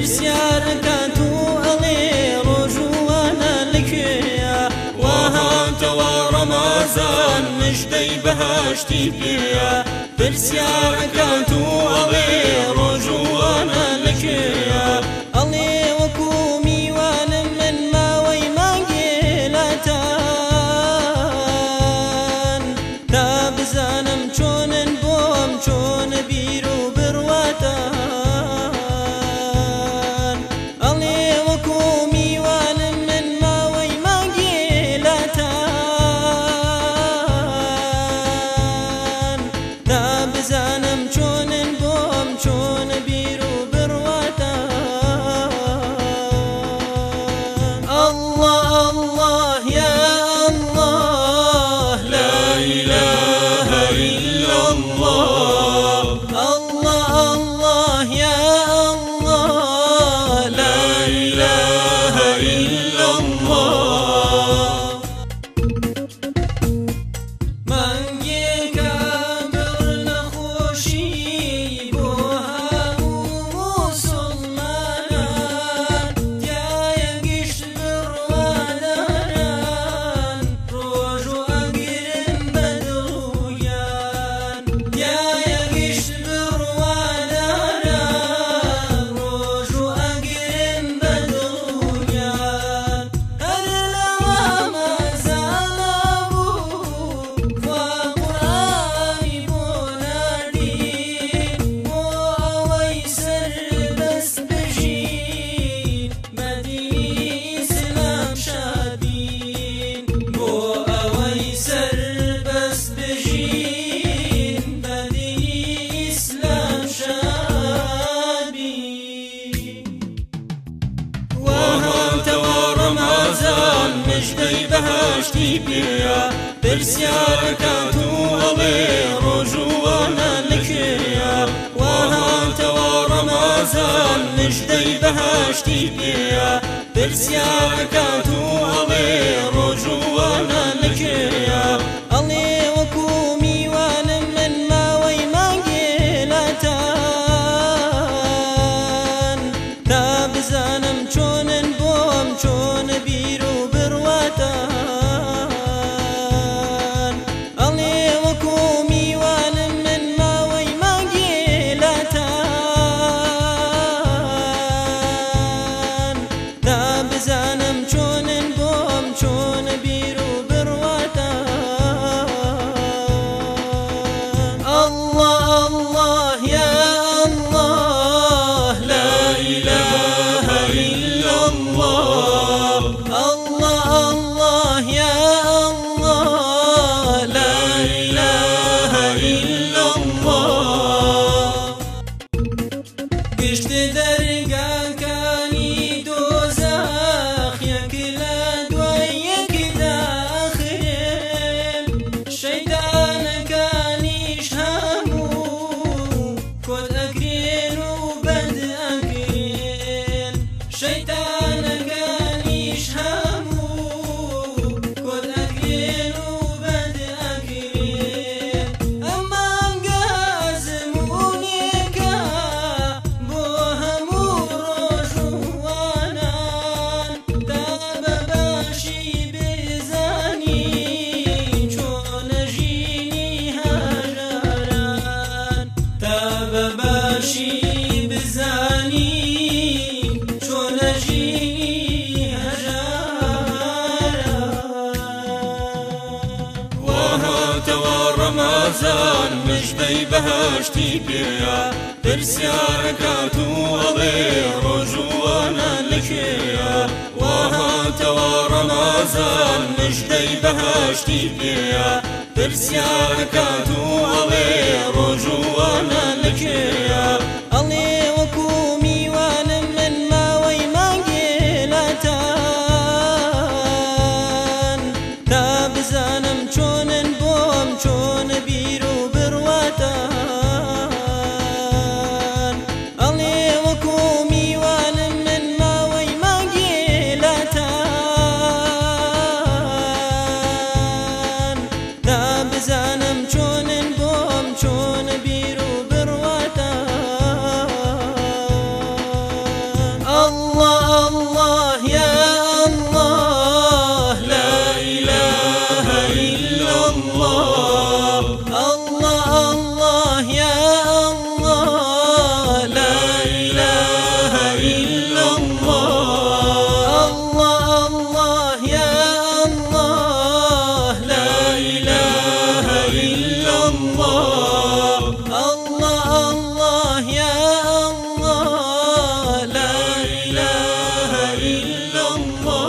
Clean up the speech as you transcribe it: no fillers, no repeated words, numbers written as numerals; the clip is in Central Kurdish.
برسیارەکات و ئەڵێ ڕۆژوانە لەکوێیە وهاتەوە ڕەمەزان مژدەی بەهەشتی پێیە برسیارەکات و ئەڵێ ڕۆژوانە لەکوێیە ئەڵێ وەکو میوانم من ماوەی مانگێ لاتان تا بزانم چۆنن بۆم چۆنە بیر و بڕواتان ئەڵێ وەکو میوانم من ماوەی مانگێ لاتان تا بزانم چۆنن بۆم چۆنە بیر و بڕواتان الله الله يا الله لا إله إلا الله الله الله يا الله لا إله إلا الله مانگێکە بڕ نەخۆشی بۆ هەموو موسڵمانان تایە گشت بڕواداران ڕۆژ و ئەگرن بە دڵویان تایە گشت بڕواداران ڕۆژ و ئەگرن بە دڵویان هەر لەوە مەزانە بوو خوا قورئانی بۆ ناردین بۆ ئەوەی سەربەست بژین بەدینی ئیسلام شاد بین بۆ ئەوەی سەربەست بژین بەدینی ئیسلام شاد بین وهاتەوە ڕەمەزان مژدەی بەهەشتی پێیە برسیارەکات و ئەڵێ ڕۆژوانە لەکوێیە وهاتەوە ڕەمەزان مژدەی بەهەشتی پێیە برسیارەکات و ئەڵێ ڕۆژوانە لەکوێیە ئەڵێ وەکو میوانم من ماوەی مانگێ لاتان تا بزانم چۆنن بۆم چۆنە بیر و بڕواتان ئەڵێ وەکو میوانم من ماوەی مانگێ لاتان تا بزانم چۆنن بۆم چۆنە بیر و بڕواتان الله الله يا الله لا إله إلا الله الله الله يا الله لا إله إلا الله گشت دەرگاکانی دۆزەخ یەک لە دوای یەک داخرێن شەیتانەکانیش هەموو کۆت ئەکرێن و بەد ئەکرێن شەیتانەکانیش هەموو کۆت ئەکرێن و بەد ئەکرێن ئەمام گازمونێکە بۆ هەموو ڕۆژوانان تا بەباشی بزانی چۆنە ژینی هەژاران تا بەباشی بزانی چۆنە ژینی هەژاران وهاتەوە ڕەمەزان مژدەی بەهەشتی پێیە برسیارەکات و ئەڵێ ڕۆژوانە لەکوێیە وهاتەوە ڕەمەزان مژدەی بەهەشتی پێیە برسیارەکات و ئەڵێ ڕۆژوانە لەکوێیە ئەڵێ وەکو میوانم من ماوەی مانگێ لاتان تا بزانم چۆنن بۆم چۆنە بیر و بڕواتان ئەڵێ وەکو میوانم من ماوەی مانگێ لاتان تا بزانم چۆنن بۆم چۆنە بیر و بڕواتان الله